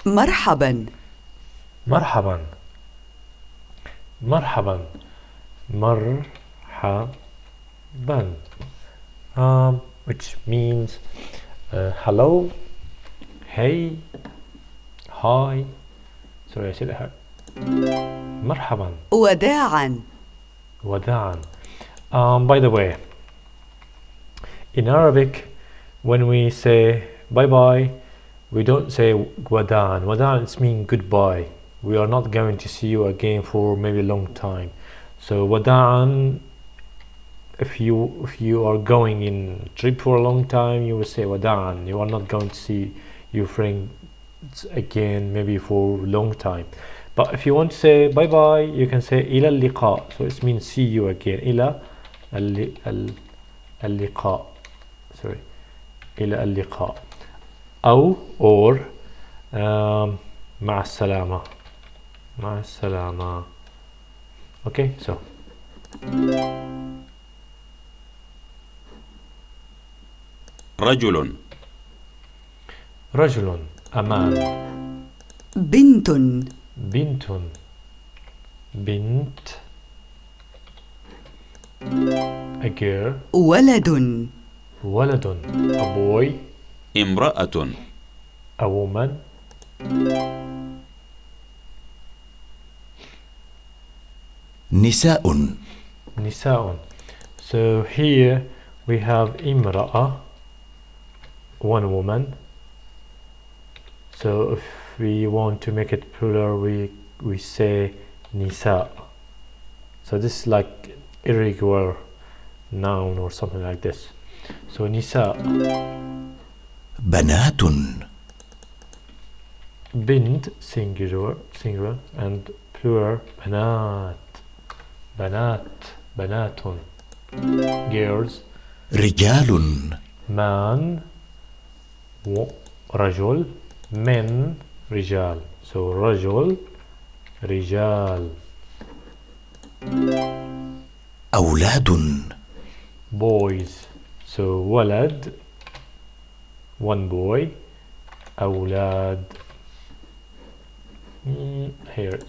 مرحبا. مرحبا. مرحبا. مرحبا. Which means hello, hey, hi. Sorry, I said hi. مرحبا. وداعا. وداعا. By the way, in Arabic, when we say bye bye, we don't say وداعا. وداعا means goodbye. We are not going to see you again for maybe a long time. So وداعا, if you are going in a trip for a long time, you will say وداعا. You are not going to see your friends again maybe for a long time. But if you want to say bye bye, you can say إلى اللقاء. So it means see you again. إلى اللقاء. Sorry. إلى اللقاء. أو or مع السلامة. مع السلامة. Okay, so رجل. رجل. أمان. بنت. بنت. بنت. A girl. ولد. ولد. A boy. امرأة. A woman. نساء. نساء. So here we have امرأة, one woman. So if we want to make it plural, we say nisa. So this is like irregular noun or something like this. So nisa. بنات. Bint singular and plural بنات. بنات. بنات. Girls. رجال. Man. رجل. Men. رجال. So رجل. رجال. أولاد. Boys. So ولد, one boy. أولاد. Here.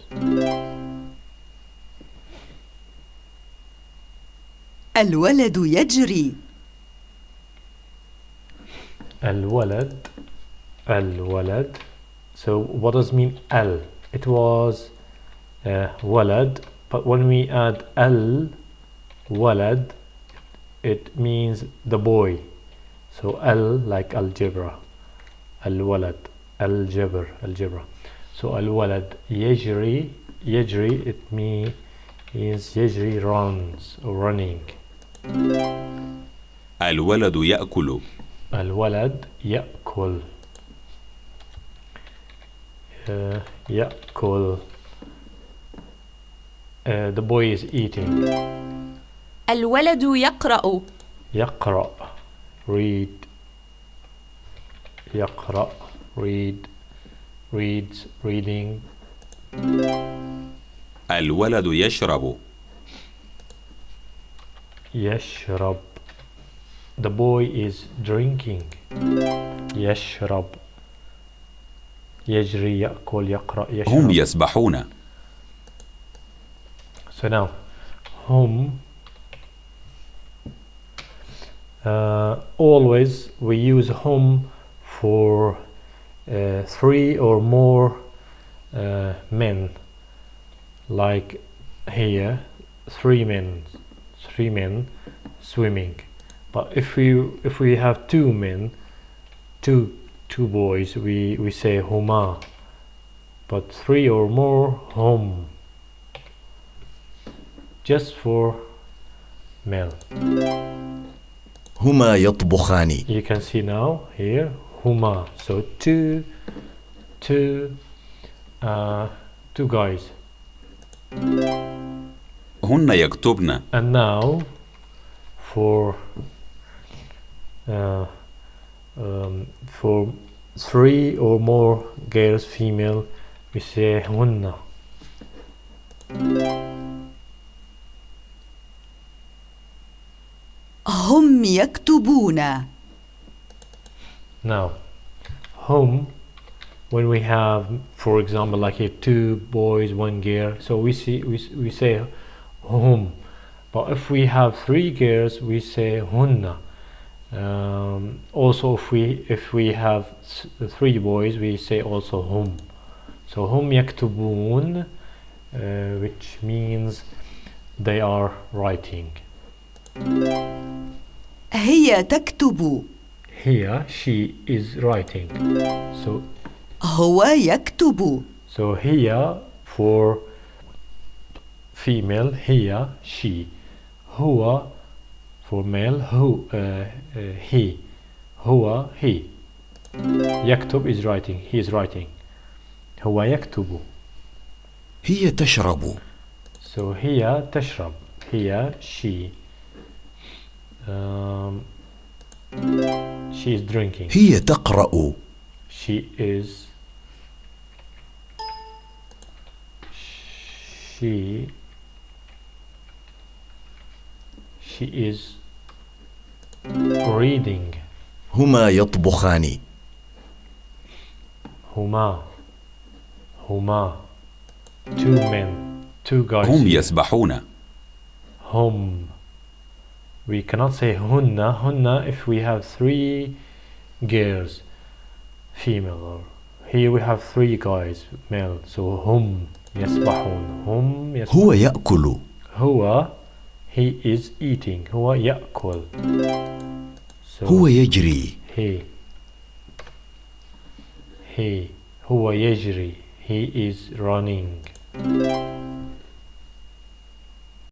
الولد يجري. الولد. الولد. So what does mean al? It was ولد, but when we add al ولد, it means the boy. So al like algebra. الولد. الجبر. الجبر. So الولد يجري. يجري, it means يجري runs or running. الولد يأكل. الولد يأكل. يأكل. The boy is eating. الولد يقرأ. يقرأ. Read. يقرأ. Read. Reads. Reading. الولد يشرب. يشرب. The boy is drinking. يشرب. يجري. يأكل. يقرأ. يشرب. هم يسبحون. So now, هم. Always we use هم for 3 or more men. Like here, 3 men swimming. But if we have 2 men, two boys, we say هما. But 3 or more, هم. Just for male. هما يطبخان. You can see now here هما. So two guys. هن يكتبن. And now for 3 or more girls, female, we say هن. هم يكتبون. Now, hum, when we have, for example, like here, 2 boys, 1 girl, so we say hum. But if we have 3 girls, we say hunna. Also, if we have 3 boys, we say also hum. So hum yaktubun, which means they are writing. هي تكتب. Here she is writing. So هو يكتب. so here for female, here she. هو for male, who he. هو he. يكتب is writing. He is writing. هو يكتب. هي تشرب. So here تشرب. Here she. She is drinking. هي تقرأ. She is reading. هما يطبخان. هما 2 men, 2 guys. هم يسبحون. Hum. We cannot say hunna if we have 3 girls, female. Or here we have 3 guys, male. So hum يسبحون. hum يسبحون. هو يأكل. هو he is eating. هو يأكل. So هو يجري. he هو يجري. He is running.